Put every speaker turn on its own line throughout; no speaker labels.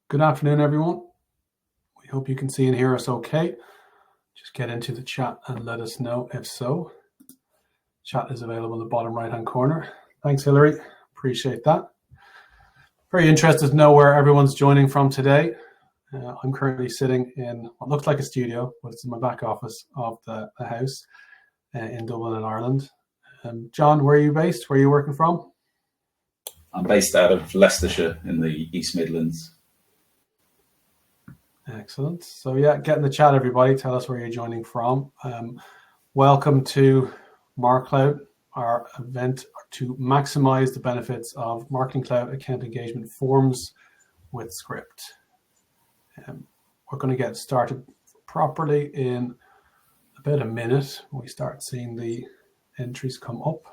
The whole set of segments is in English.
Good afternoon, everyone. We hope you can see and hear us okay. Just get into the chat and let us know if so. Chat is available in the bottom right-hand corner. Thanks, Hillary. Appreciate that. Very interested to know where everyone's joining from today. I'm currently sitting in what looks like a studio, but it's in my back office of the house in Dublin in Ireland. John, where are you based? Where are you working from?
I'm based out of Leicestershire in the East Midlands.
Excellent. So yeah, get in the chat, everybody. Tell us where you're joining from. Welcome to MarCloud, our event to maximize the benefits of Marketing Cloud account engagement forms with script. We're going to get started properly in about a minute. We start seeing the entries come up.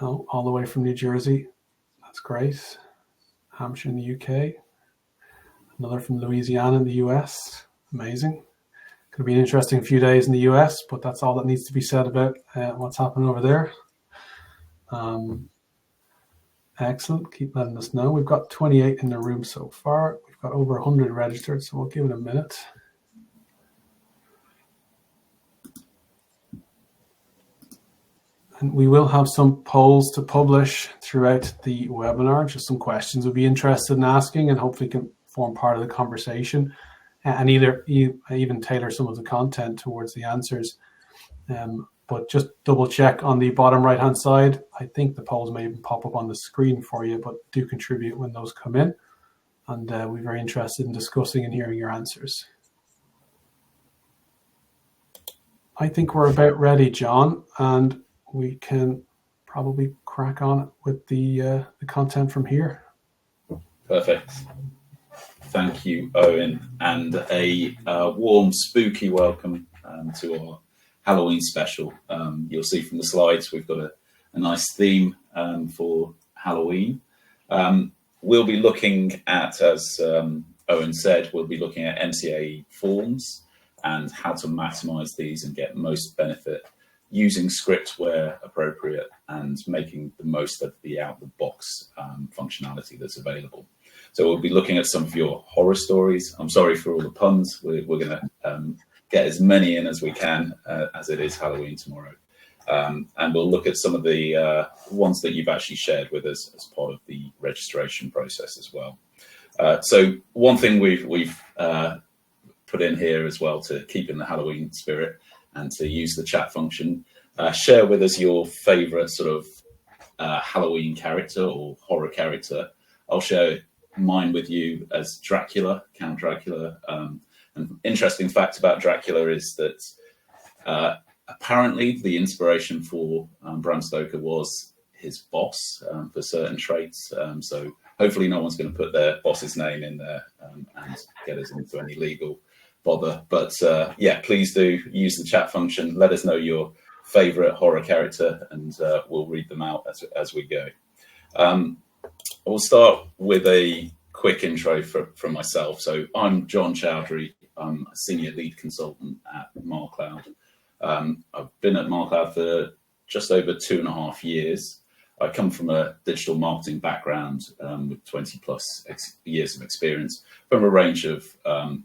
Oh, all the way from New Jersey. That's great. Hampshire in the UK. Another from Louisiana in the US. Amazing. Going to be an interesting few days in the US, but that's all that needs to be said about what's happening over there. Excellent. Keep letting us know. We've got 28 in the room so far. We've got over 100 registered, so we'll give it a minute. And we will have some polls to publish throughout the webinar, just some questions we'll be interested in asking and hopefully can form part of the conversation and even tailor some of the content towards the answers. But just double check on the bottom right hand side. I think the polls may even pop up on the screen for you, but do contribute when those come in. And we're very interested in discussing and hearing your answers. I think we're about ready, John, and we can probably crack on with the content from here.
Perfect. Thank you, Owen, and a warm, spooky welcome to our Halloween special. You'll see from the slides we've got a nice theme for Halloween. We'll be looking at, as Owen said, we'll be looking at MCAE forms and how to maximize these and get most benefit using script where appropriate and making the most of the out-of-the-box functionality that's available. So we'll be looking at some of your horror stories. I'm sorry for all the puns. We're going to get as many in as we can as it is Halloween tomorrow. And we'll look at some of the ones that you've actually shared with us as part of the registration process as well. So one thing we've put in here as well to keep in the Halloween spirit and to use the chat function, share with us your favorite sort of Halloween character or horror character. I'll share mine with you as Dracula, Count Dracula. An interesting fact about Dracula is that apparently the inspiration for Bram Stoker was his boss for certain traits. So hopefully no one's going to put their boss's name in there and get us into any legal bother. But yeah, please do use the chat function. Let us know your favorite horror character and we'll read them out as we go. We'll start with a quick intro from myself. So I'm Jon Chowdhury. I'm a senior lead consultant at MarCloud. I've been at MarCloud for just over 2.5 years. I come from a digital marketing background with 20 plus years of experience from a range of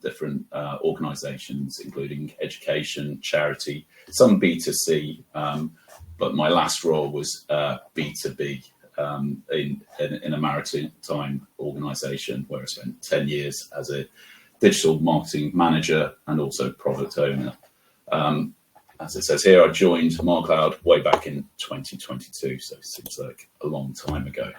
different organizations, including education, charity, some B2C, but my last role was B2B in a maritime organization where I spent 10 years as a digital marketing manager and also product owner. As it says here, I joined MarCloud way back in 2022, so it seems like a long time ago.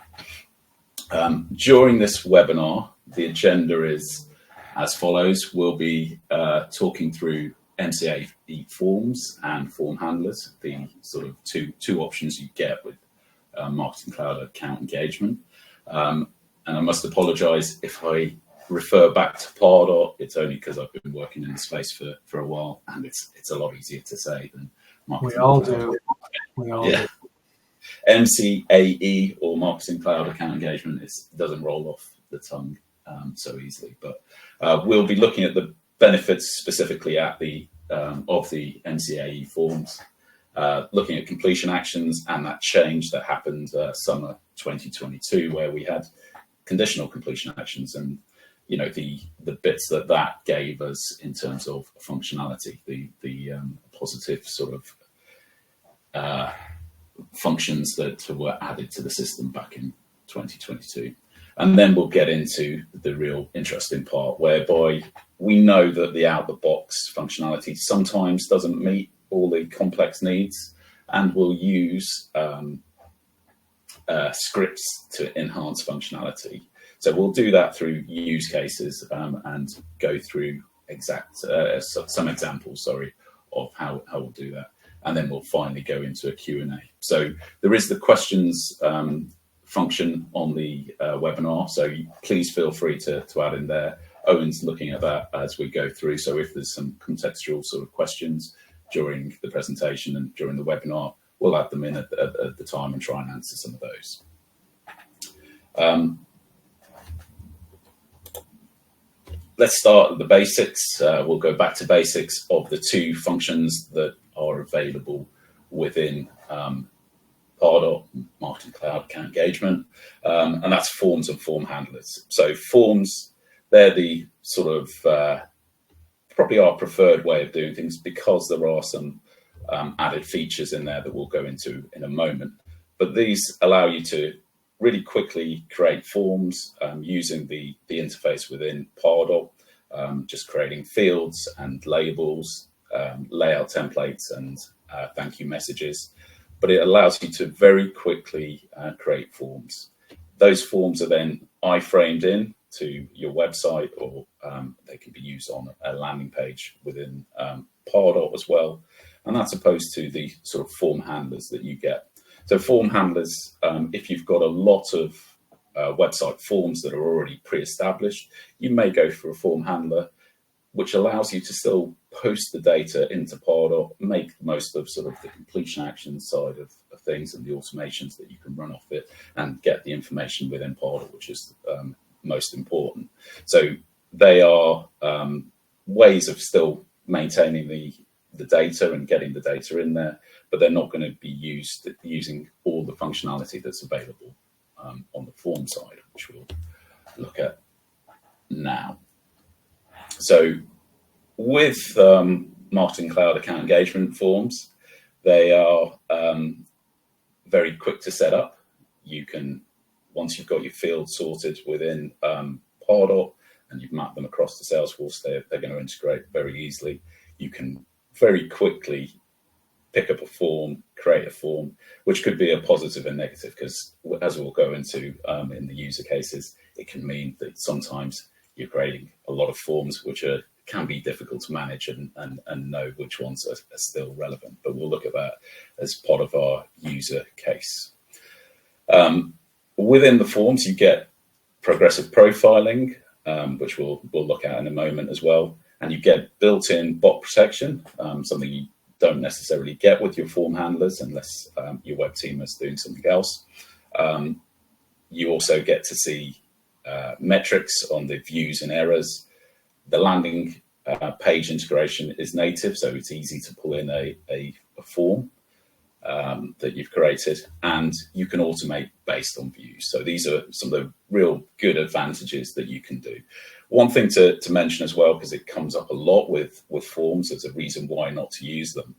During this webinar, the agenda is as follows. We'll be talking through MCAE forms and form handlers, the sort of two options you get with Marketing Cloud account engagement. And I must apologize if I refer back to Pardot. It's only because I've been working in the space for a while, and it's a lot easier to say than Marketing Cloud.
We all do.
MCAE or Marketing Cloud account engagement doesn't roll off the tongue so easily. But we'll be looking at the benefits specifically at the of the MCAE forms, looking at completion actions and that change that happened summer 2022, where we had conditional completion actions, and the bits that gave us in terms of functionality, the positive sort of functions that were added to the system back in 2022. And then we'll get into the real interesting part, whereby we know that the out-the-box functionality sometimes doesn't meet all the complex needs, and we'll use scripts to enhance functionality. So we'll do that through use cases and go through some examples, of how we'll do that. And then we'll finally go into a Q&A. So there is the questions function on the webinar, so please feel free to add in there. Owen's looking at that as we go through, so if there's some contextual sort of questions during the presentation and during the webinar, we'll add them in at the time and try and answer some of those. Let's start at the basics. We'll go back to basics of the two functions that are available within Pardot, Marketing Cloud Account Engagement, and that's forms and form handlers. So forms, they're the sort of probably our preferred way of doing things, because there are some added features in there that we'll go into in a moment. But these allow you to really quickly create forms using the interface within Pardot, just creating fields and labels, layout templates and thank you messages. But it allows you to very quickly create forms. Those forms are then iframed in to your website, or they can be used on a landing page within Pardot as well. And that's opposed to the sort of form handlers that you get. So form handlers, if you've got a lot of website forms that are already pre-established, you may go for a form handler, which allows you to still post the data into Pardot, make the most of sort of the completion action side of things and the automations that you can run off it, and get the information within Pardot, which is most important. So they are ways of still maintaining the data and getting the data in there, but they're not going to be using all the functionality that's available on the form side, which we'll look at now. So with Marketing Cloud Account Engagement forms, they are very quick to set up. You can, once you've got your fields sorted within Pardot and you've mapped them across to Salesforce, they're going to integrate very easily. You can very quickly pick up a form, create a form, which could be a positive and negative, because as we'll go into in the user cases, it can mean that sometimes you're creating a lot of forms which can be difficult to manage and know which ones are still relevant. But we'll look at that as part of our user case. Within the forms, you get progressive profiling, which we'll look at in a moment as well. And you get built-in bot protection, something you don't necessarily get with your form handlers unless your web team is doing something else. You also get to see metrics on the views and errors. The landing page integration is native, so it's easy to pull in a form that you've created, and you can automate based on views. So these are some of the real good advantages that you can do. One thing to mention as well, because it comes up a lot with forms as a reason why not to use them.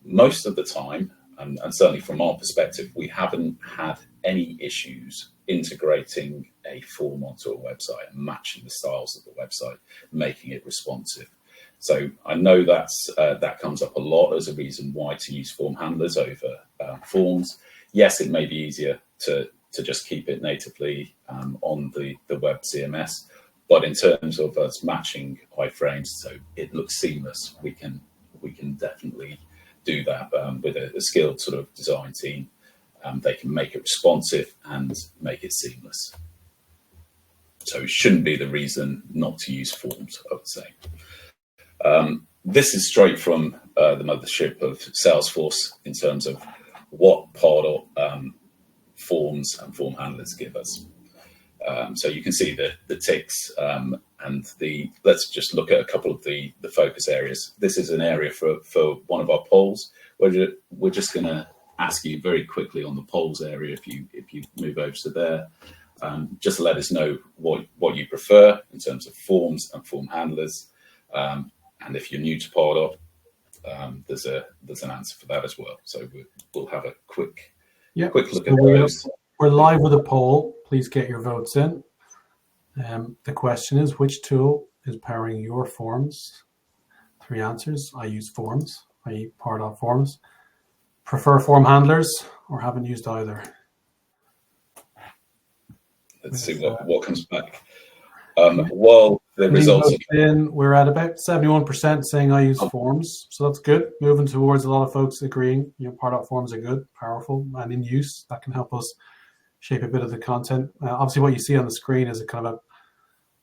Most of the time, and certainly from our perspective, we haven't had any issues integrating a form onto a website and matching the styles of the website, making it responsive. So I know that comes up a lot as a reason why to use form handlers over forms. Yes, it may be easier to just keep it natively on the web CMS, but in terms of us matching iframes so it looks seamless, we can definitely do that with a skilled sort of design team. They can make it responsive and make it seamless. So it shouldn't be the reason not to use forms, I would say. This is straight from the mothership of Salesforce in terms of what Pardot forms and form handlers give us. So you can see the ticks and let's just look at a couple of the focus areas. This is an area for one of our polls. We're just going to ask you very quickly on the polls area, if you move over to there. just let us know what you prefer in terms of forms and form handlers. And if you're new to Pardot, there's an answer for that as well. So we'll have a quick look at those.
We're live with a poll. Please get your votes in. The question is, which tool is powering your forms? 3 answers. I use forms, i.e. Pardot forms. Prefer form handlers or haven't used either?
Let's see what comes back. Well, the results
we're at about 71% saying I use forms, so that's good. Moving towards a lot of folks agreeing, Pardot forms are good, powerful, and in use. That can help us shape a bit of the content. Obviously, what you see on the screen is a kind of a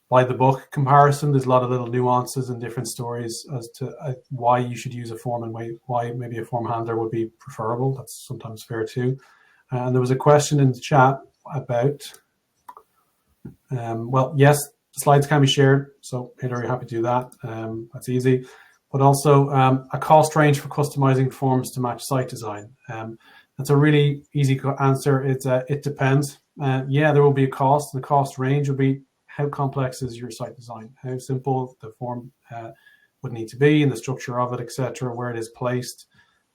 by the book comparison. There's a lot of little nuances and different stories as to why you should use a form and why maybe a form handler would be preferable. That's sometimes fair too. And there was a question in the chat about, well, yes, slides can be shared. So Hilary, happy to do that. That's easy. But also a cost range for customizing forms to match site design. That's a really easy answer. It depends. Yeah, there will be a cost. The cost range will be how complex is your site design, how simple the form would need to be, and the structure of it, etc., where it is placed,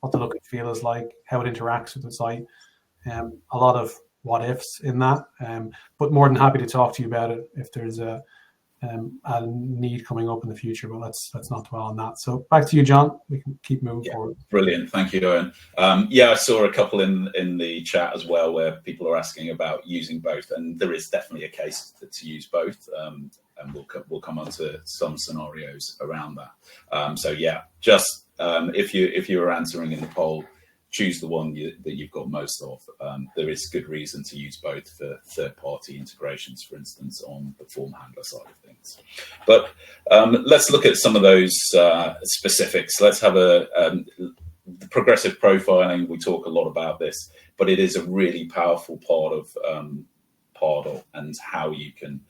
what the look and feel is like, how it interacts with the site. A lot of what ifs in that, but more than happy to talk to you about it if there's a need coming up in the future, but let's not dwell on that. So back to you, John. We can keep moving forward. Brilliant.
Thank you, Owen. I saw a couple in the chat as well where people are asking about using both, and there is definitely a case to use both, and we'll come on to some scenarios around that. Just if you're answering in the poll, choose the one that you've got most of. There is good reason to use both for third-party integrations, for instance, on the form handler side of things. But let's look at some of those specifics. Let's have the progressive profiling. We talk a lot about this, but it is a really powerful part of Pardot and how you can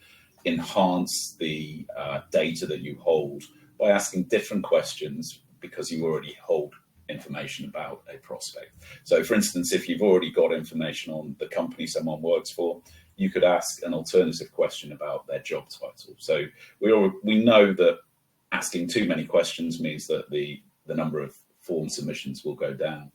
enhance the data that you hold by asking different questions because you already hold information about a prospect. So for instance, if you've already got information on the company someone works for, you could ask an alternative question about their job title. So we know that asking too many questions means that the number of form submissions will go down.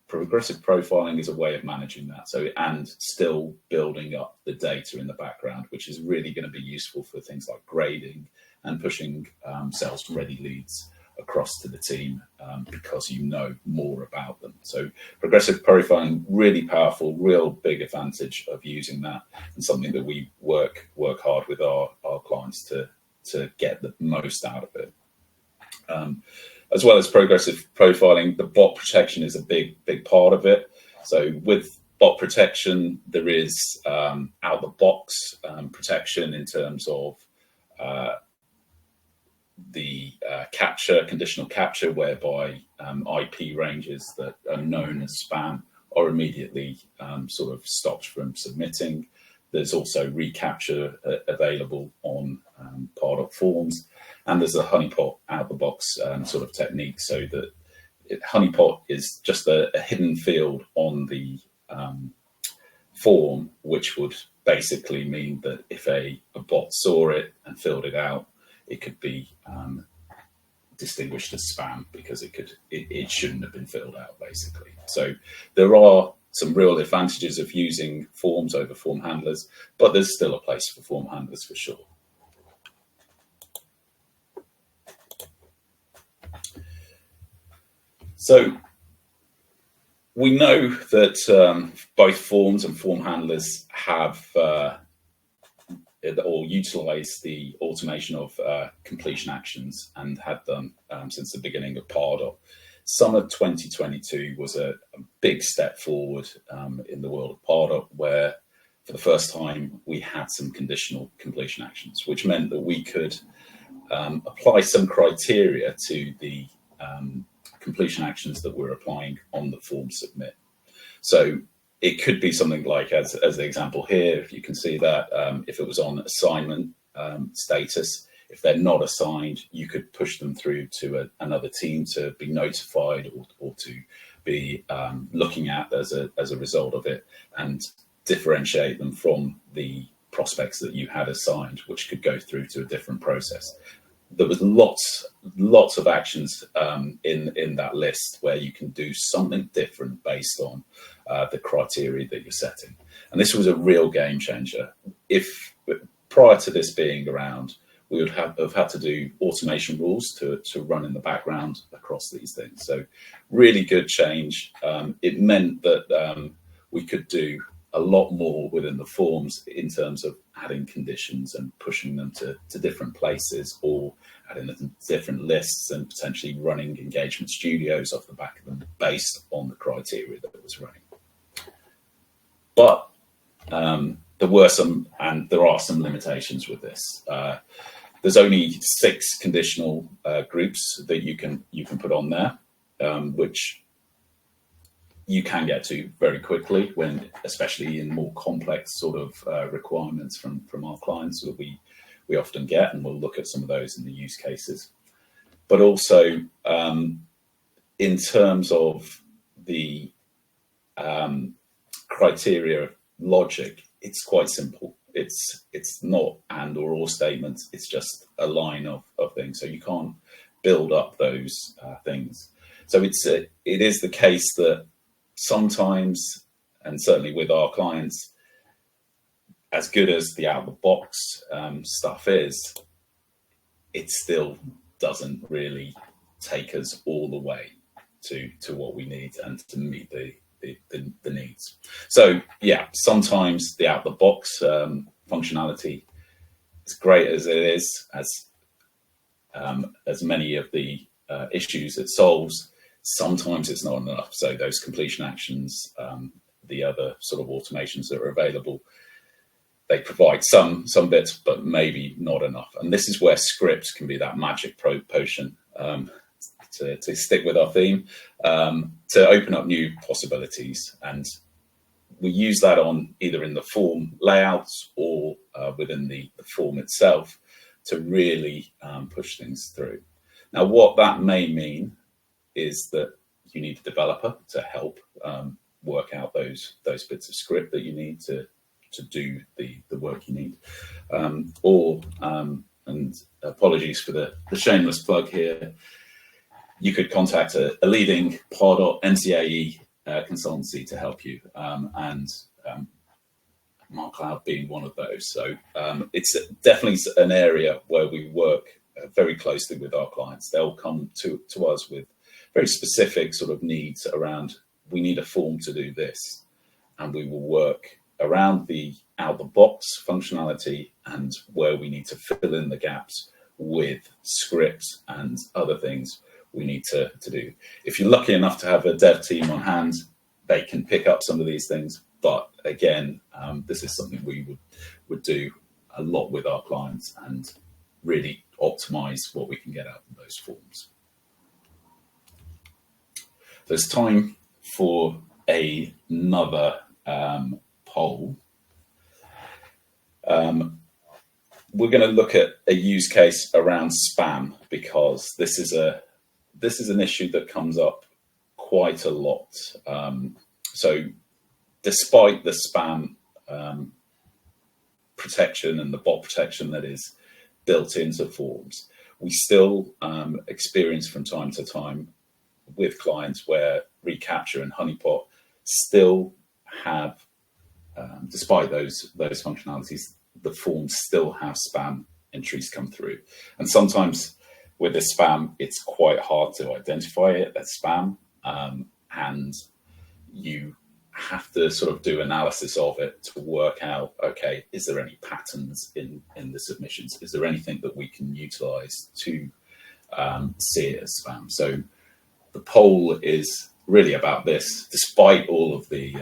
Progressive profiling is a way of managing that, and still building up the data in the background, which is really going to be useful for things like grading and pushing sales ready leads across to the team because you know more about them. So progressive profiling, really powerful, real big advantage of using that, and something that we work hard with our clients to get the most out of it. As well as progressive profiling, the bot protection is a big part of it. So with bot protection, there is out-the-box protection in terms of the conditional capture, whereby IP ranges that are known as spam are immediately sort of stopped from submitting. There's also recapture available on Pardot forms, and there's a honeypot out-the-box sort of technique, so that honeypot is just a hidden field on the form, which would basically mean that if a bot saw it and filled it out, it could be distinguished as spam because it shouldn't have been filled out, basically. So there are some real advantages of using forms over form handlers, but there's still a place for form handlers for sure. So we know that both forms and form handlers have or utilize the automation of completion actions, and had done since the beginning of Pardot. Summer 2022 was a big step forward in the world of Pardot, where for the first time we had some conditional completion actions, which meant that we could apply some criteria to the completion actions that we're applying on the form submit. So it could be something like, as the example here, if you can see that, if it was on assignment status, if they're not assigned, you could push them through to another team to be notified or to be looking at as a result of it. And differentiate them from the prospects that you had assigned, which could go through to a different process. There was lots of actions in that list where you can do something different based on the criteria that you're setting. And this was a real game changer. If prior to this being around, we would have had to do automation rules to run in the background across these things. So really good change. It meant that we could do a lot more within the forms in terms of adding conditions and pushing them to different places, or adding them to different lists and potentially running engagement studios off the back of them based on the criteria that it was running. But there were some, and there are some limitations with this. There's only 6 conditional groups that you can put on there, which you can get to very quickly when, especially in more complex sort of requirements from our clients that we often get, and we'll look at some of those in the use cases. But also in terms of the criteria logic, it's quite simple. It's not and or statements. It's just a line of things. So you can't build up those things. So it is the case that sometimes, and certainly with our clients, as good as the out-of-the-box stuff is, it still doesn't really take us all the way to what we need and to meet the needs. So yeah, sometimes the out-of-the-box functionality, as great as it is, as many of the issues it solves, sometimes it's not enough. So those completion actions, the other sort of automations that are available, they provide some bits, but maybe not enough. And this is where scripts can be that magic potion, to stick with our theme, to open up new possibilities. And we use that on either in the form layouts or within the form itself to really push things through. Now, what that may mean is that you need a developer to help work out those bits of script that you need to do the work you need. And apologies for the shameless plug here, you could contact a leading Pardot MCAE consultancy to help you, and MarCloud being one of those. So it's definitely an area where we work very closely with our clients. They'll come to us with very specific sort of needs around, we need a form to do this, and we will work around the out-the-box functionality and where we need to fill in the gaps with scripts and other things we need to do. If you're lucky enough to have a dev team on hand, they can pick up some of these things. But again, this is something we would do a lot with our clients and really optimize what we can get out of those forms. So it's time for another poll. We're going to look at a use case around spam, because this is an issue that comes up quite a lot. So despite the spam protection and the bot protection that is built into forms, we still experience from time to time with clients where reCAPTCHA and Honeypot still have, despite those functionalities, the forms still have spam entries come through. And sometimes with this spam, it's quite hard to identify it as spam, and you have to sort of do analysis of it to work out, okay, is there any patterns in the submissions? Is there anything that we can utilize to see it as spam? So the poll is really about this. Despite all of the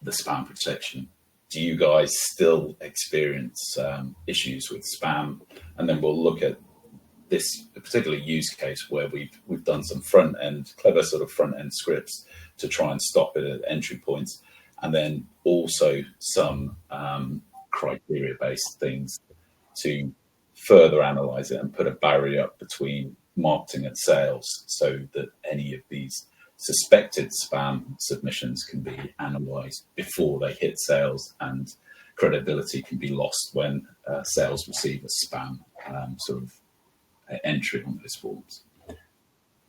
spam protection, do you guys still experience issues with spam? And then we'll look at this particular use case where we've done some clever sort of front end scripts to try and stop it at entry points, and then also some criteria based things to further analyze it and put a barrier up between marketing and sales, so that any of these suspected spam submissions can be analysed before they hit sales, and credibility can be lost when sales receive a spam sort of entry on those forms.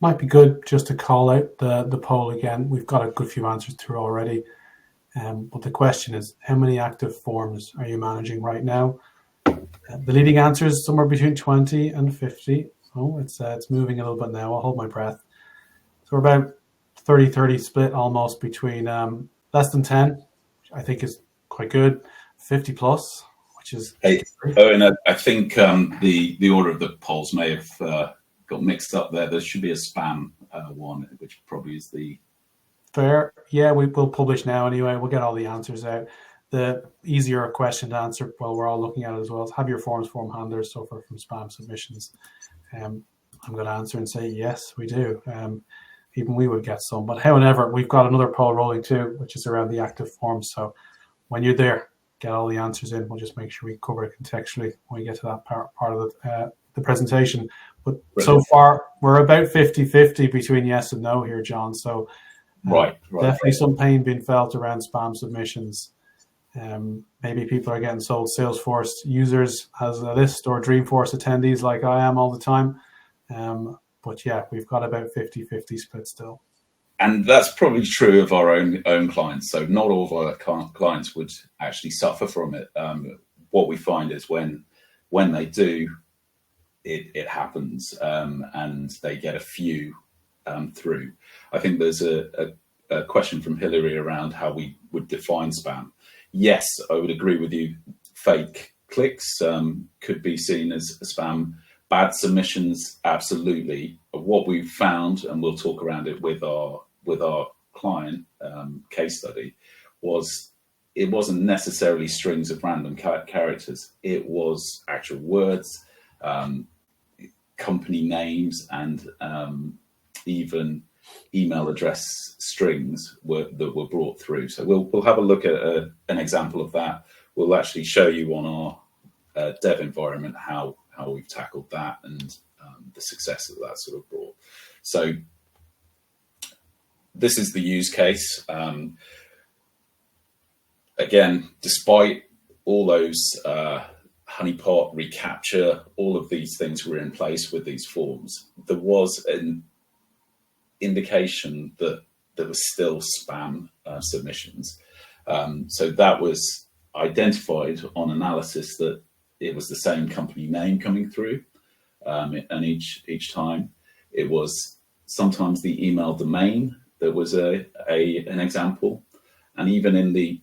Might be good just to call out the poll again. We've got a good few answers through already. But the question is, how many active forms are you managing right now? The leading answer is somewhere between 20 and 50. So it's moving a little bit now. I'll hold my breath. So we're about 30-30 split almost between less than 10, which I think is quite good, 50 plus, which is...
Hey, Owen, I think the order of the polls may have got mixed up there. There should be a spam one, which probably is the...
Fair. Yeah, we will publish now anyway. We'll get all the answers out. The easier question to answer while we're all looking at it as well is, have your forms form handlers suffer from spam submissions? I'm going to answer and say yes, we do. Even we would get some. But however, we've got another poll rolling too, which is around the active forms. So when you're there, get all the answers in. We'll just make sure we cover it contextually when we get to that part of the presentation. But so far, we're about 50-50 between yes and no here, John. So
right.
Definitely some pain being felt around spam submissions. Maybe people are getting sold Salesforce users as a list, or Dreamforce attendees like I am all the time. But yeah, we've got about 50-50 split still.
And that's probably true of our own clients. So not all of our clients would actually suffer from it. What we find is when they do, it happens, and they get a few through. I think there's a question from Hillary around how we would define spam. Yes, I would agree with you. Fake clicks could be seen as spam. Bad submissions, absolutely. What we've found, and we'll talk around it with our client case study, was it wasn't necessarily strings of random characters. It was actual words, company names, and even email address strings that were brought through. So we'll have a look at an example of that. We'll actually show you on our dev environment how we've tackled that and the success that sort of brought. So this is the use case. Again, despite all those honeypot, recapture, all of these things were in place with these forms, there was an indication that there was still spam submissions. So that was identified on analysis that it was the same company name coming through, and each time it was sometimes the email domain. There was an example, and even in the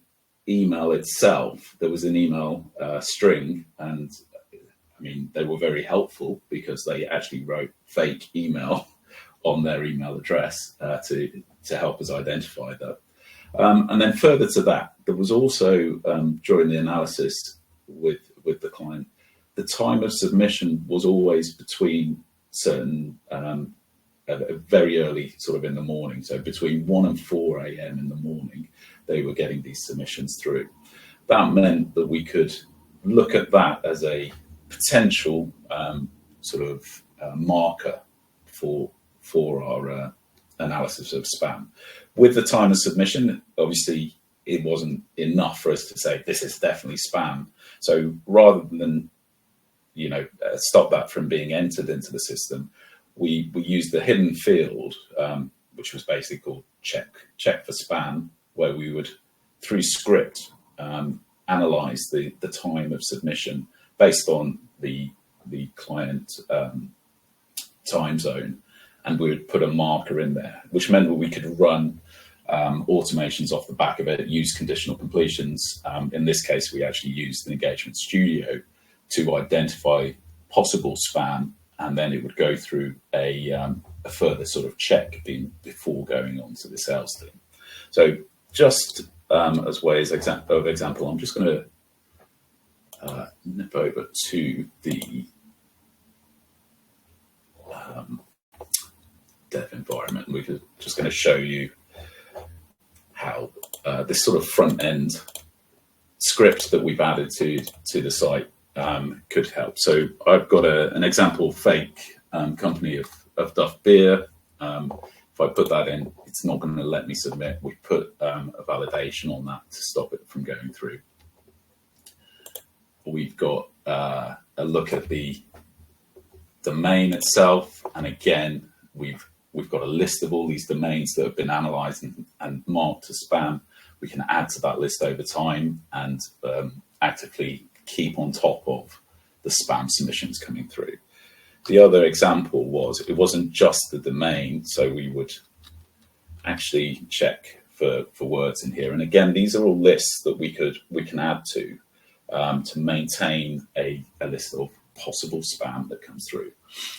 email itself, there was an email string, and I mean, they were very helpful because they actually wrote fake email on their email address to help us identify that. And then further to that, there was also during the analysis with the client, the time of submission was always between certain very early, sort of in the morning. So between 1 and 4 a.m. in the morning, they were getting these submissions through. That meant that we could look at that as a potential sort of marker for our analysis of spam. With the time of submission, obviously, it wasn't enough for us to say this is definitely spam. So rather than stop that from being entered into the system, we used the hidden field, which was basically called check for spam, where we would, through script, analyze the time of submission based on the client time zone, and we would put a marker in there, which meant that we could run automations off the back of it, use conditional completions. In this case, we actually used the Engagement Studio to identify possible spam, and then it would go through a further sort of check before going on to the sales team. So just as way of example, I'm just going to nip over to the dev environment. We're just going to show you how this sort of front end script that we've added to the site could help. So I've got an example fake company of Duff Beer. If I put that in it's not going to let me submit. We put a validation on that to stop it from going through. We've got a look at the domain itself, and again, we've got a list of all these domains that have been analysed and marked as spam. We can add to that list over time and actively keep on top of the spam submissions coming through. The other example was, it wasn't just the domain, so we would actually check for words in here. And again, these are all lists that we can add to maintain a list of possible spam that comes through.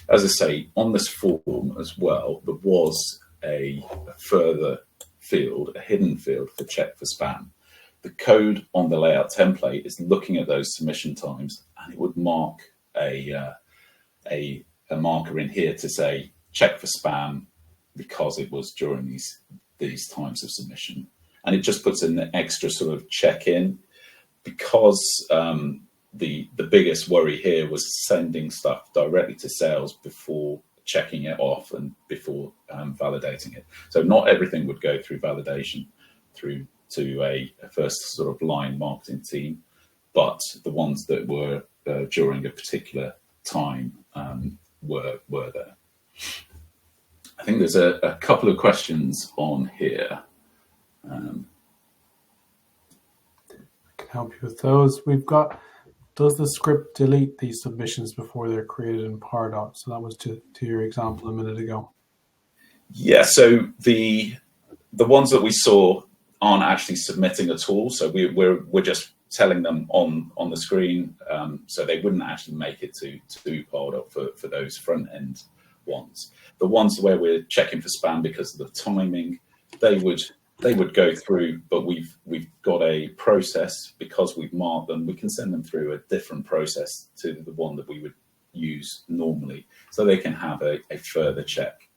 As I say, on this form as well, there was a further field, a hidden field for check for spam. The code on the layout template is looking at those submission times, and it would mark a marker in here to say check for spam because it was during these times of submission. And it just puts an extra sort of check in, because the biggest worry here was sending stuff directly to sales before checking it off and before validating it. So not everything would go through validation through to a first sort of line marketing team, but the ones that were during a particular time were there. I think there's a couple of questions on here. I
can help you with those. We've got, does the script delete these submissions before they're created in Pardot? So that was to your example a minute ago.
Yeah, so the ones that we saw aren't actually submitting at all. So we're just telling them on the screen, so they wouldn't actually make it to Pardot for those front end ones. The ones where we're checking for spam because of the timing, they would go through, but we've got a process because we've marked them. We can send them through a different process to the one that we would use normally, so they can have a further check.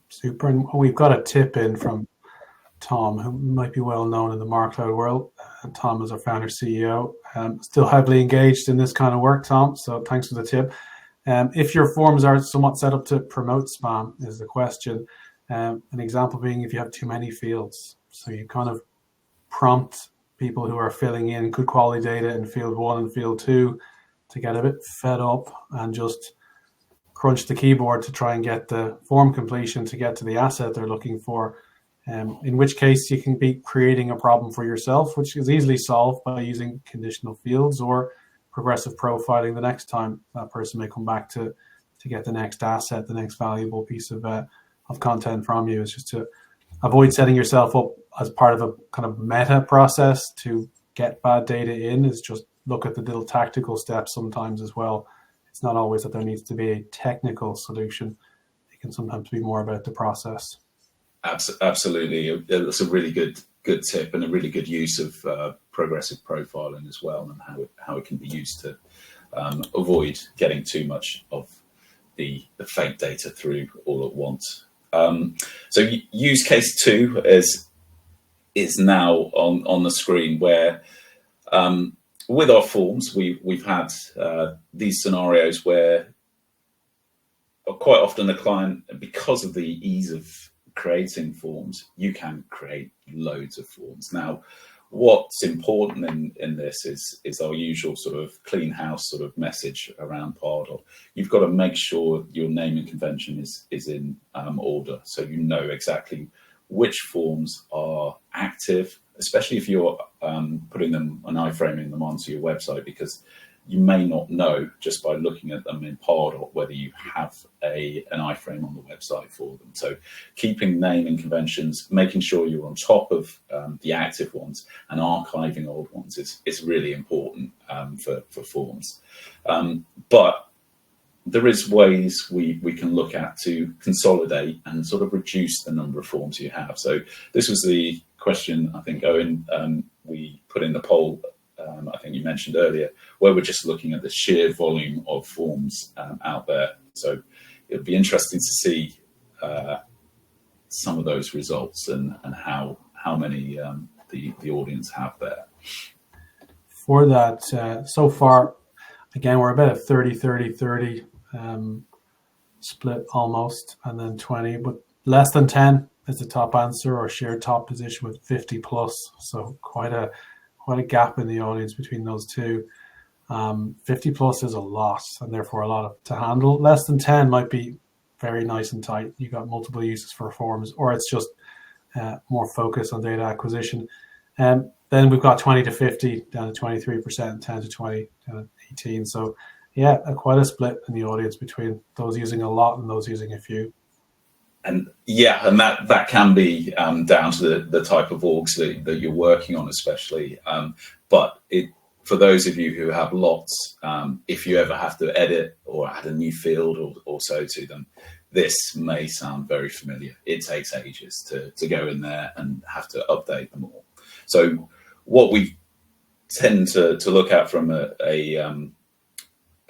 Super. And we've got a tip in from Tom, who might be well known in the MarCloud world. Tom is our founder CEO, still heavily engaged in this kind of work, Tom. So thanks for the tip. If your forms are somewhat set up to promote spam is the question. An example being if you have too many fields. So you kind of prompt people who are filling in good quality data in field 1 and field 2 to get a bit fed up and just crunch the keyboard to try and get the form completion to get to the asset they're looking for. In which case you can be creating a problem for yourself, which is easily solved by using conditional fields or progressive profiling. The next time that person may come back to get the next asset, the next valuable piece of content from you. Is just to avoid setting yourself up as part of a kind of meta process to get bad data in. Is just look at the little tactical steps sometimes as well. It's not always that there needs to be a technical solution. It can sometimes be more about the process.
Absolutely. That's a really good tip and a really good use of progressive profiling as well, and how it can be used to avoid getting too much of the fake data through all at once. So use case 2 is now on the screen, where with our forms we've had these scenarios where quite often the client, because of the ease of creating forms, you can create loads of forms. Now, what's important in this is our usual sort of clean house sort of message around Pardot. You've got to make sure your naming convention is in order, so you know exactly which forms are active, especially if you're putting them and iframing them onto your website, because you may not know just by looking at them in Pardot whether you have an iframe on the website for them. So keeping naming conventions, making sure you're on top of the active ones and archiving old ones is really important for forms. But there is ways we can look at to consolidate and sort of reduce the number of forms you have. So this was the question, I think, Owen, we put in the poll, I think you mentioned earlier, where we're just looking at the sheer volume of forms out there. So it'd be interesting to see some of those results and how many the audience have there.
For that, so far, again, we're about at 30, 30, 30. split almost, and then 20, but less than 10 is the top answer, or shared top position with 50 plus. So quite a gap in the audience between those two. 50 plus is a lot, and therefore a lot to handle. Less than 10 might be very nice and tight. You got multiple uses for forms, or it's just more focus on data acquisition. Then we've got 20 to 50 down to 23%, 10 to 20 down to 18. So yeah, quite a split in the audience between those using a lot and those using a few.
And yeah, and that can be down to the type of orgs that you're working on, especially. But for those of you who have lots, if you ever have to edit or add a new field or so to them, this may sound very familiar. It takes ages to go in there and have to update them all. So what we tend to look at from a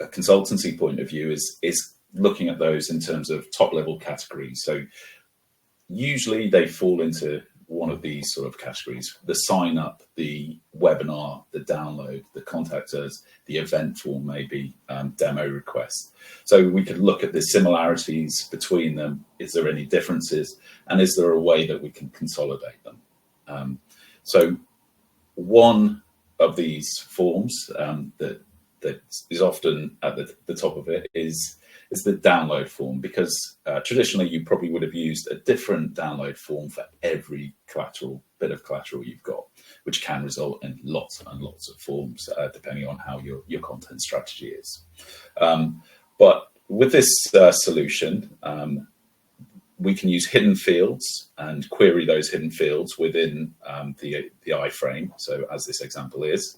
consultancy point of view is looking at those in terms of top level categories. So usually they fall into one of these sort of categories: the sign up, the webinar, the download, the contact us, the event form, maybe demo request. So we could look at the similarities between them. Is there any differences? And is there a way that we can consolidate them? So one of these forms that is often at the top of it is the download form, because traditionally you probably would have used a different download form for every bit of collateral you've got, which can result in lots and lots of forms depending on how your content strategy is. But with this solution, we can use hidden fields and query those hidden fields within the iframe. So as this example is,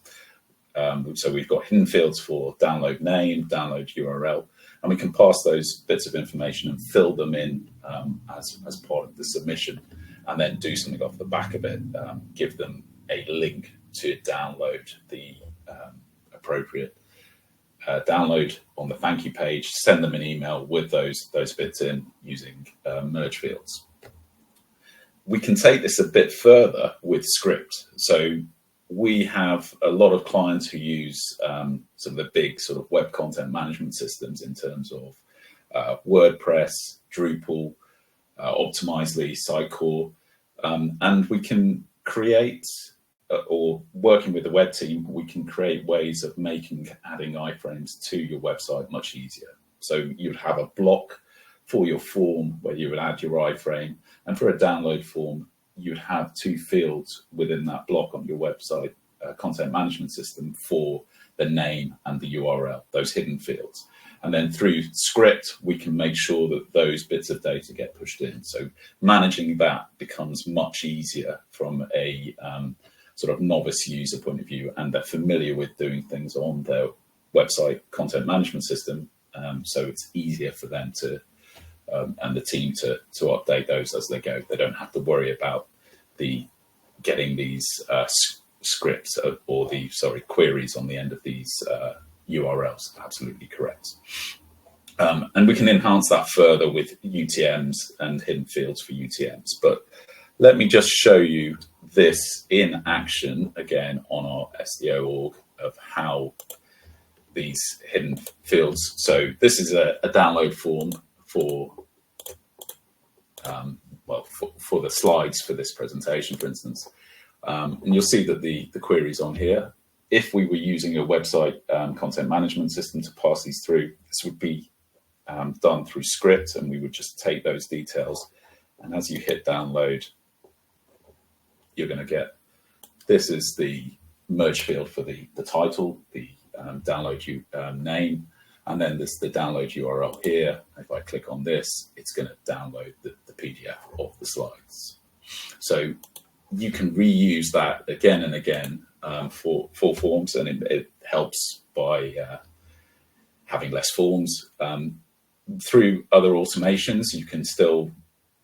so we've got hidden fields for download name, download URL, and we can pass those bits of information and fill them in as part of the submission, and then do something off the back of it, give them a link to download the appropriate download on the thank you page, send them an email with those bits in using merge fields. We can take this a bit further with script. So we have a lot of clients who use some of the big sort of web content management systems in terms of WordPress, Drupal, Optimizely, Sitecore, and we can create, or working with the web team, we can create ways of adding iframes to your website much easier. So you'd have a block for your form where you would add your iframe, and for a download form, you'd have two fields within that block on your website content management system for the name and the URL, those hidden fields. And then through script, we can make sure that those bits of data get pushed in. So managing that becomes much easier from a sort of novice user point of view, and they're familiar with doing things on their website content management system. So it's easier for them to and the team to update those as they go. They don't have to worry about getting these scripts or queries on the end of these URLs absolutely correct. And we can enhance that further with UTMs and hidden fields for UTMs. But let me just show you this in action again on our SEO org of how these hidden fields. So this is a download form for the slides for this presentation, for instance. And you'll see that the query's on here. If we were using a website content management system to pass these through, this would be done through script, and we would just take those details. And as you hit download, you're going to get, this is the merge field for the title, the download name, and then there's the download URL here. If I click on this, it's going to download the PDF of the slides. So you can reuse that again and again for forms, and it helps by having less forms. Through other automations, you can still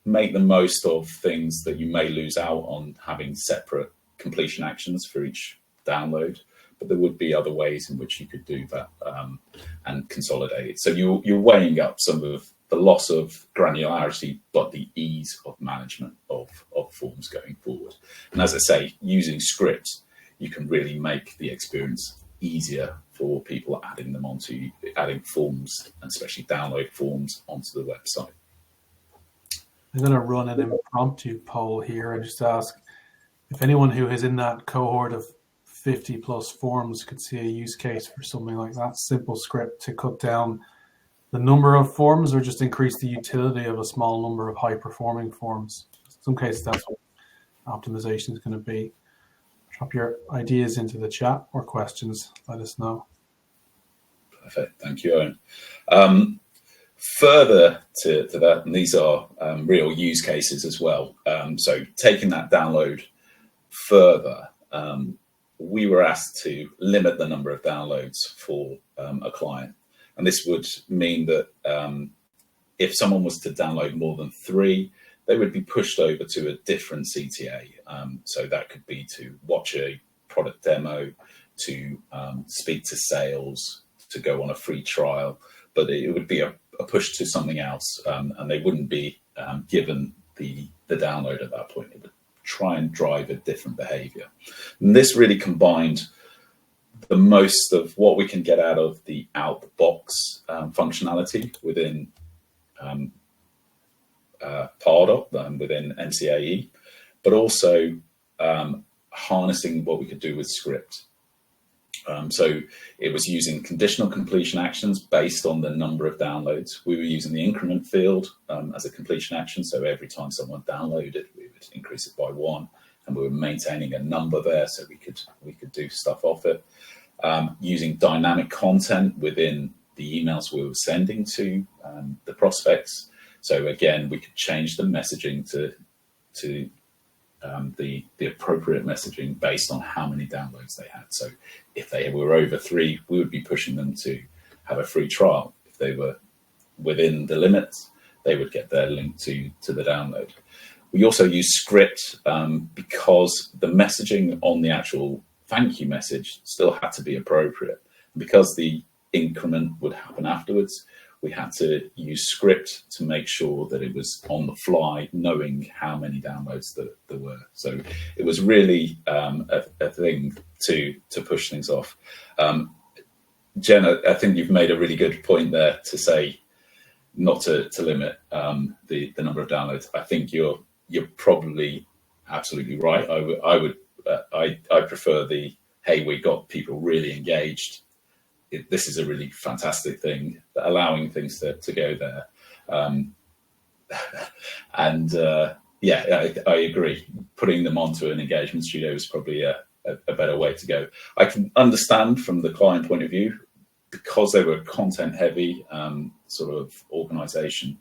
make the most of things that you may lose out on having separate completion actions for each download, but there would be other ways in which you could do that and consolidate it. So you're weighing up some of the loss of granularity, but the ease of management of forms going forward. And as I say, using scripts, you can really make the experience easier for people adding forms, and especially download forms onto the website.
I'm going to run an impromptu poll here and just ask if anyone who is in that cohort of 50 plus forms could see a use case for something like that simple script to cut down the number of forms or just increase the utility of a small number of high performing forms. In some cases, that's what optimization is going to be. Drop your ideas into the chat or questions. Let us know.
Perfect. Thank you, Owen. Further to that, and these are real use cases as well. So taking that download further, we were asked to limit the number of downloads for a client. And this would mean that if someone was to download more than 3, they would be pushed over to a different CTA. So that could be to watch a product demo, to speak to sales, to go on a free trial, but it would be a push to something else, and they wouldn't be given the download at that point. It would try and drive a different behavior. And this really combined the most of what we can get out of the out-the-box functionality within Pardot, within MCAE, but also harnessing what we could do with script. So it was using conditional completion actions based on the number of downloads. We were using the increment field as a completion action. So every time someone downloaded, we would increase it by 1, and we were maintaining a number there so we could do stuff off it. Using dynamic content within the emails we were sending to the prospects. So again, we could change the messaging to the appropriate messaging based on how many downloads they had. So if they were over 3, we would be pushing them to have a free trial. If they were within the limits, they would get their link to the download. We also use script because the messaging on the actual thank you message still had to be appropriate. Because the increment would happen afterwards, we had to use script to make sure that it was on the fly, knowing how many downloads there were. So it was really a thing to push things off. Jen, I think you've made a really good point there to say not to limit the number of downloads. I think you're probably absolutely right. I prefer the, hey, we got people really engaged. This is a really fantastic thing, allowing things to go there. Yeah, I agree. Putting them onto an engagement studio is probably a better way to go. I can understand from the client point of view, because they were content heavy sort of organization,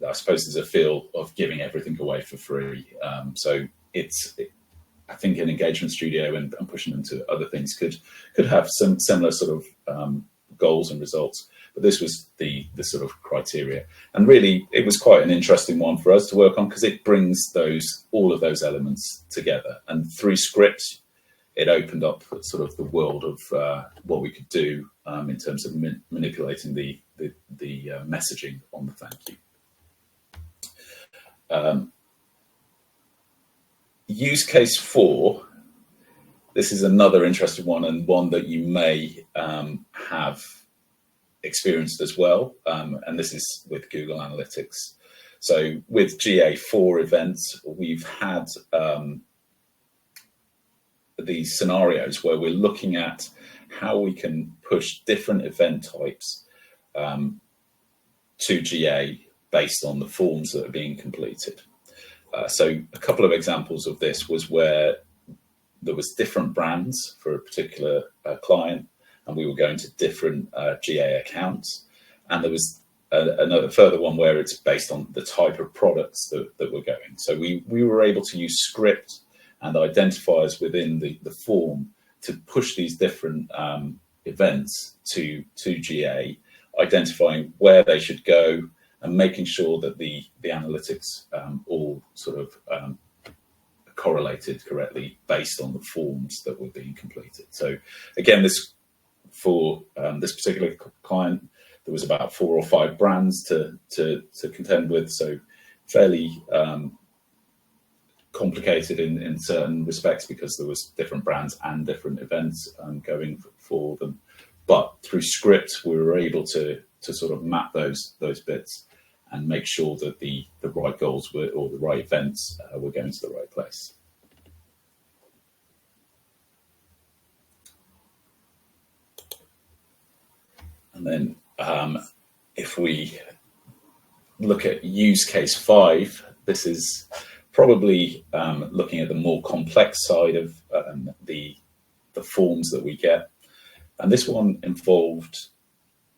I suppose there's a feel of giving everything away for free. So I think an engagement studio and pushing them to other things could have some similar sort of goals and results. But this was the sort of criteria. And really, it was quite an interesting one for us to work on because it brings all of those elements together. And through scripts, it opened up sort of the world of what we could do in terms of manipulating the messaging on the thank you. Use case 4, this is another interesting one, and one that you may have experienced as well, and this is with Google Analytics. So with GA4 events, we've had these scenarios where we're looking at how we can push different event types to GA based on the forms that are being completed. So a couple of examples of this was where there was different brands for a particular client, and we were going to different GA accounts. And there was another further one where it's based on the type of products that were going. So we were able to use script and identifiers within the form to push these different events to GA, identifying where they should go, and making sure that the analytics all sort of correlated correctly based on the forms that were being completed. So again, for this particular client, there was about 4 or 5 brands to contend with, so fairly complicated in certain respects because there was different brands and different events going for them. but through script, we were able to sort of map those bits and make sure that the right goals were, or the right events were going to the right place. And then if we look at use case 5, this is probably looking at the more complex side of the forms that we get. And this one involved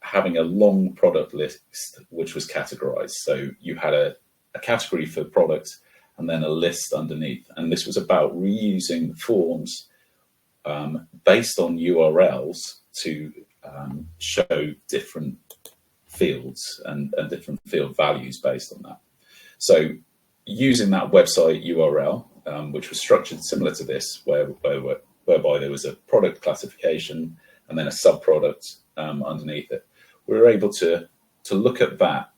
having a long product list which was categorized. So you had a category for product and then a list underneath. And this was about reusing forms based on URLs to show different fields and different field values based on that. So using that website URL, which was structured similar to this, whereby there was a product classification and then a sub-product underneath it, we were able to look at that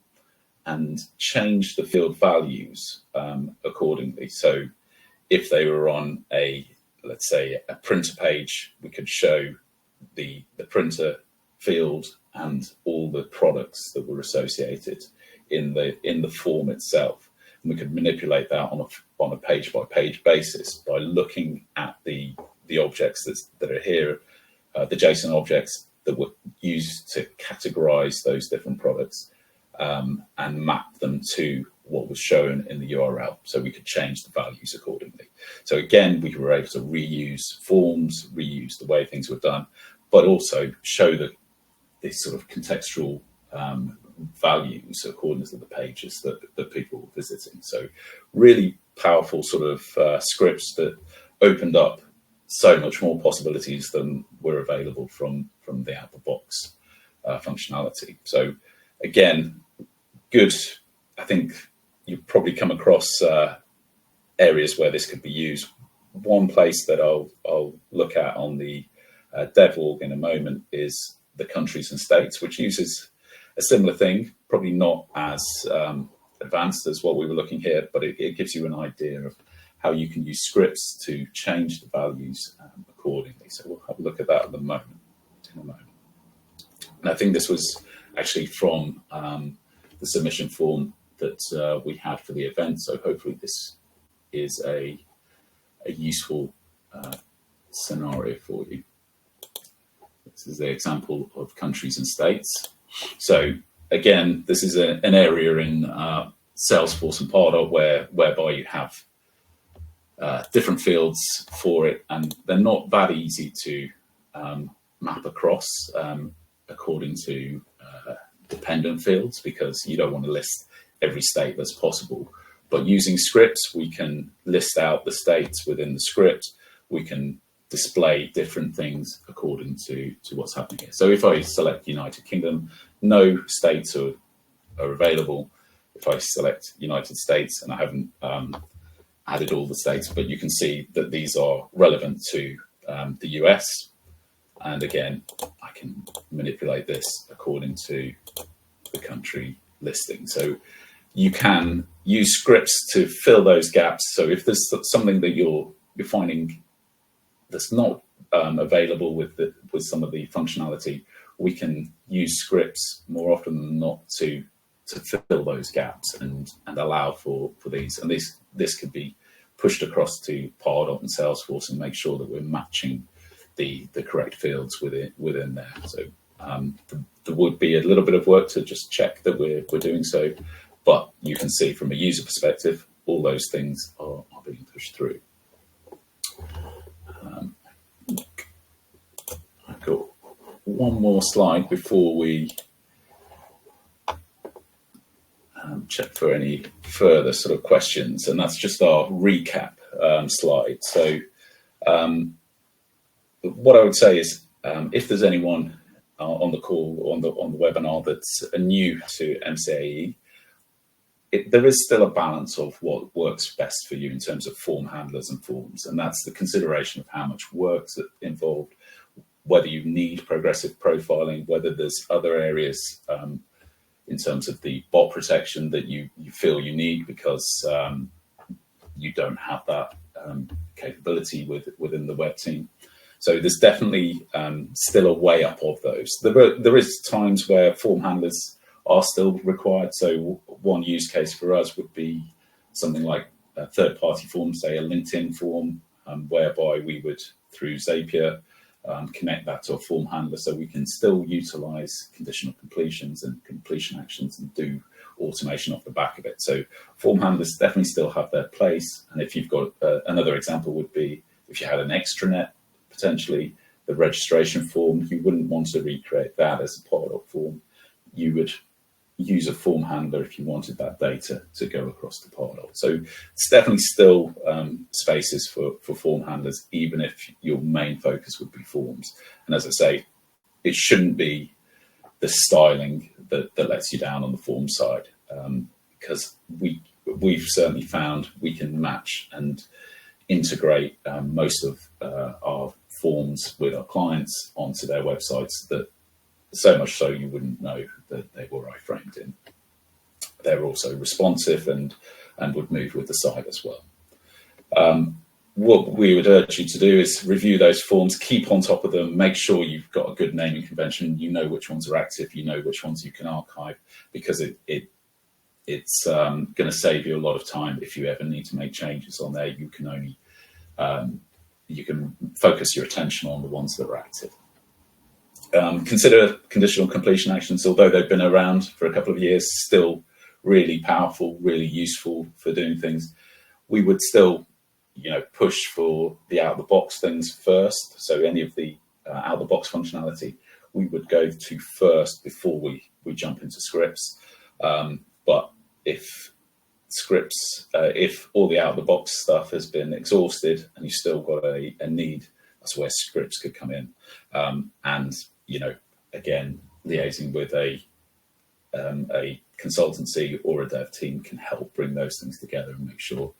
and change the field values accordingly. So if they were on let's say a printer page, we could show the printer field and all the products that were associated in the form itself. And we could manipulate that on a page by page basis by looking at the objects that are here, the JSON objects that were used to categorize those different products and map them to what was shown in the URL. So we could change the values accordingly. So again, we were able to reuse forms, reuse the way things were done, but also show the sort of contextual values according to the pages that people were visiting. So really powerful sort of scripts that opened up so much more possibilities than were available from the out-of-the-box functionality. So again, good. I think you've probably come across areas where this could be used. One place that I'll look at on the dev.org in a moment is the countries and states, which uses a similar thing, probably not as advanced as what we were looking here, but it gives you an idea of how you can use scripts to change the values accordingly. So we'll have a look at that in a moment. And I think this was actually from the submission form that we had for the event. So hopefully this is a useful scenario for you. This is the example of countries and states. So again, this is an area in Salesforce and Pardot whereby you have different fields for it, and they're not that easy to map across according to dependent fields, because you don't want to list every state that's possible. But using scripts, we can list out the states within the script. We can display different things according to what's happening here. So if I select United Kingdom, no states are available. If I select United States, and I haven't added all the states, but you can see that these are relevant to the US. And again, I can manipulate this according to the country listing. So you can use scripts to fill those gaps. So if there's something that you're finding that's not available with some of the functionality, we can use scripts more often than not to fill those gaps and allow for these. And this could be pushed across to Pardot and Salesforce and make sure that we're matching the correct fields within there. So there would be a little bit of work to just check that we're doing so, but you can see from a user perspective, all those things are being pushed through. I've got one more slide before we check for any further sort of questions, and that's just our recap slide. So what I would say is, if there's anyone on the call or on the webinar that's new to MCAE, there is still a balance of what works best for you in terms of form handlers and forms, and that's the consideration of how much work's involved, whether you need progressive profiling, whether there's other areas in terms of the bot protection that you feel you need because you don't have that capability within the web team. So there's definitely still a way up of those. There is times where form handlers are still required. So one use case for us would be something like a third-party form, say a LinkedIn form, whereby we would, through Zapier, connect that to a form handler, so we can still utilize conditional completions and completion actions and do automation off the back of it. So form handlers definitely still have their place. And if you've got another example would be if you had an extranet, potentially the registration form, you wouldn't want to recreate that as a part-of form. You would use a form handler if you wanted that data to go across the part-of. So it's definitely still spaces for form handlers, even if your main focus would be forms. And as I say, it shouldn't be the styling that lets you down on the form side, because we've certainly found we can match and integrate most of our forms with our clients onto their websites, that so much so you wouldn't know that they were iframed in. They're also responsive and would move with the site as well. What we would urge you to do is review those forms, keep on top of them, make sure you've got a good naming convention, you know which ones are active, you know which ones you can archive, because it's going to save you a lot of time. If you ever need to make changes on there, you can only you can focus your attention on the ones that are active. Consider conditional completion actions, although they've been around for a couple of years, still really powerful, really useful for doing things. We would still, push for the out-of-the-box things first. So any of the out-of-the-box functionality, we would go to first before we jump into scripts. But if scripts, if all the out-of-the-box stuff has been exhausted and you've still got a need, that's where scripts could come in. And again, liaising with a consultancy or a dev team can help bring those things together and make sure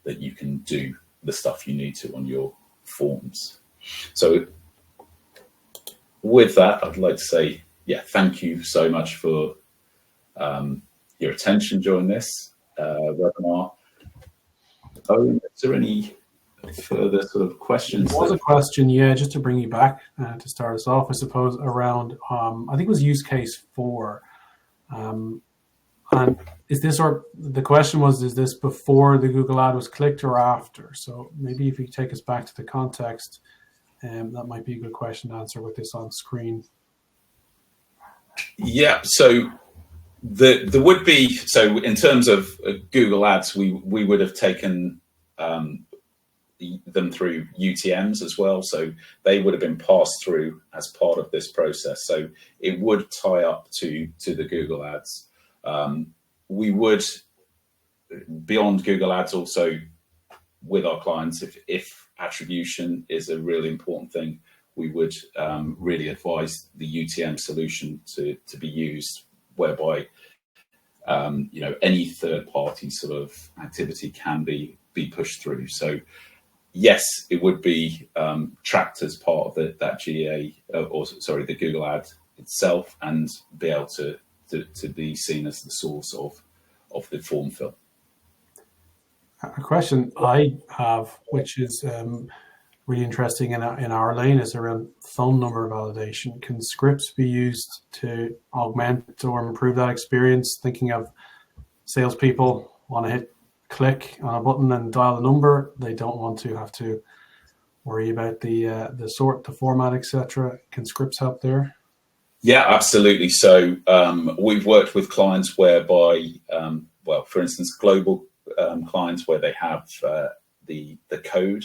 that you can do the stuff you need to on your forms. So with that, I'd like to say, thank you so much for your attention during this webinar. Is there any further sort of questions?
There was a question, just to bring you back to start us off, I suppose, around, I think it was use case 4. And is this, or the question was, is this before the Google ad was clicked or after? So maybe if you take us back to the context, that might be a good question to answer with this on screen.
Yeah, so there would be, so in terms of Google ads, we would have taken them through UTMs as well. So they would have been passed through as part of this process. So it would tie up to the Google ads. We would, beyond Google ads, also with our clients, if attribution is a really important thing, we would really advise the UTM solution to be used, whereby any third-party sort of activity can be pushed through. So yes, it would be tracked as part of that GA, the Google ad itself, and be able to be seen as the source of the form fill.
A question I have, which is really interesting in our lane, is around phone number validation. Can scripts be used to augment or improve that experience? Thinking of salespeople want to hit click on a button and dial a number. They don't want to have to worry about the sort, the format, etc. Can scripts help there?
Yeah, absolutely. So we've worked with clients whereby, for instance, global clients where they have the code,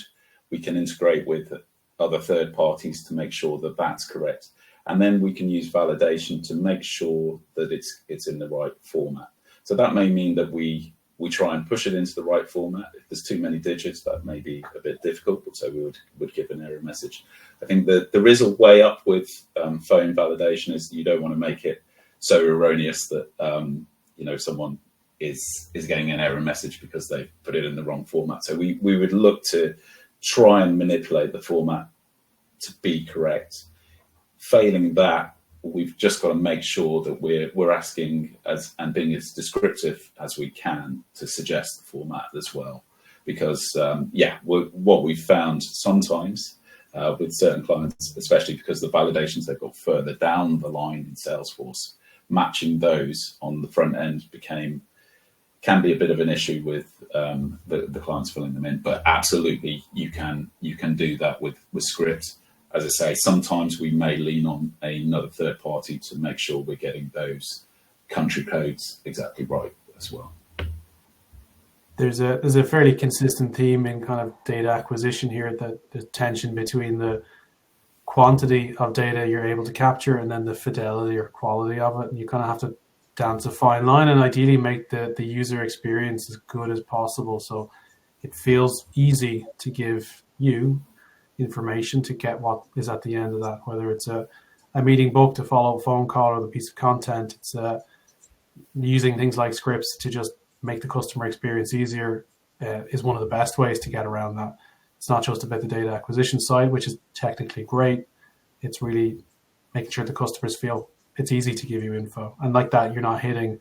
we can integrate with other third parties to make sure that that's correct. And then we can use validation to make sure that it's in the right format. So that may mean that we try and push it into the right format. If there's too many digits, that may be a bit difficult, so we would give an error message. I think that there is a way up with phone validation, is you don't want to make it so erroneous that someone is getting an error message because they put it in the wrong format. So we would look to try and manipulate the format to be correct. Failing that, we've just got to make sure that we're asking and being as descriptive as we can to suggest the format as well, because what we've found sometimes with certain clients, especially because the validations they've got further down the line in Salesforce, matching those on the front end can be a bit of an issue with the clients filling them in. But absolutely, you can do that with scripts. As I say, sometimes we may lean on another third party to make sure we're getting those country codes exactly right as well.
There's a fairly consistent theme in kind of data acquisition here, that the tension between the quantity of data you're able to capture and then the fidelity or quality of it. And you kind of have to dance a fine line and ideally make the user experience as good as possible. So it feels easy to give you information to get what is at the end of that, whether it's a meeting booked, a follow-up phone call, or the piece of content. It's using things like scripts to just make the customer experience easier is one of the best ways to get around that. It's not just about the data acquisition side, which is technically great. It's really making sure the customers feel it's easy to give you info. And like that, you're not hitting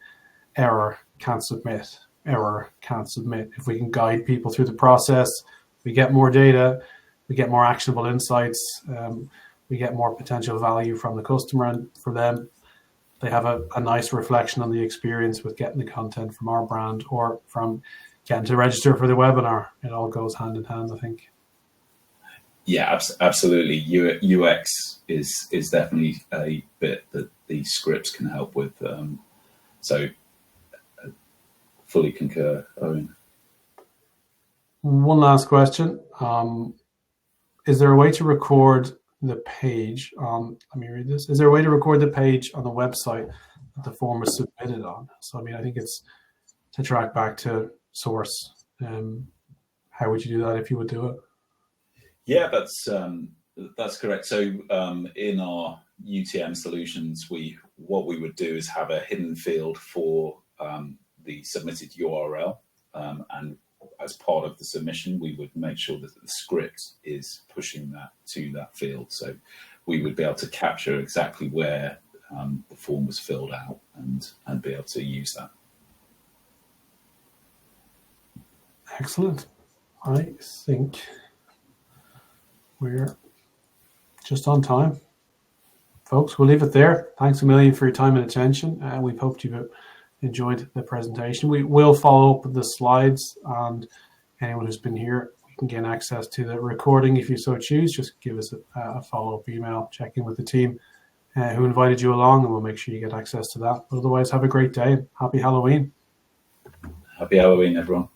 error, can't submit, error, can't submit. If we can guide people through the process, we get more data, we get more actionable insights, we get more potential value from the customer, and for them, they have a nice reflection on the experience with getting the content from our brand or from getting to register for the webinar. It all goes hand in hand, I think.
Yeah, absolutely. UX is definitely a bit that these scripts can help with. So fully concur, Owen.
One last question. Is there a way to record the page on, let me read this. Is there a way to record the page on the website that the form is submitted on? So, I mean, I think it's to track back to source. How would you do that if you would do it?
Yeah, that's correct. So in our UTM solutions, what we would do is have a hidden field for the submitted URL, and as part of the submission, we would make sure that the script is pushing that to that field. So we would be able to capture exactly where the form was filled out and be able to use that.
Excellent. I think we're just on time. Folks, we'll leave it there. Thanks a million for your time and attention. We've hoped you've enjoyed the presentation. We will follow up with the slides, and anyone who's been here, you can gain access to the recording if you so choose. Just give us a follow-up email, check in with the team who invited you along, and we'll make sure you get access to that. But otherwise, have a great day. Happy Halloween.
Happy Halloween, everyone.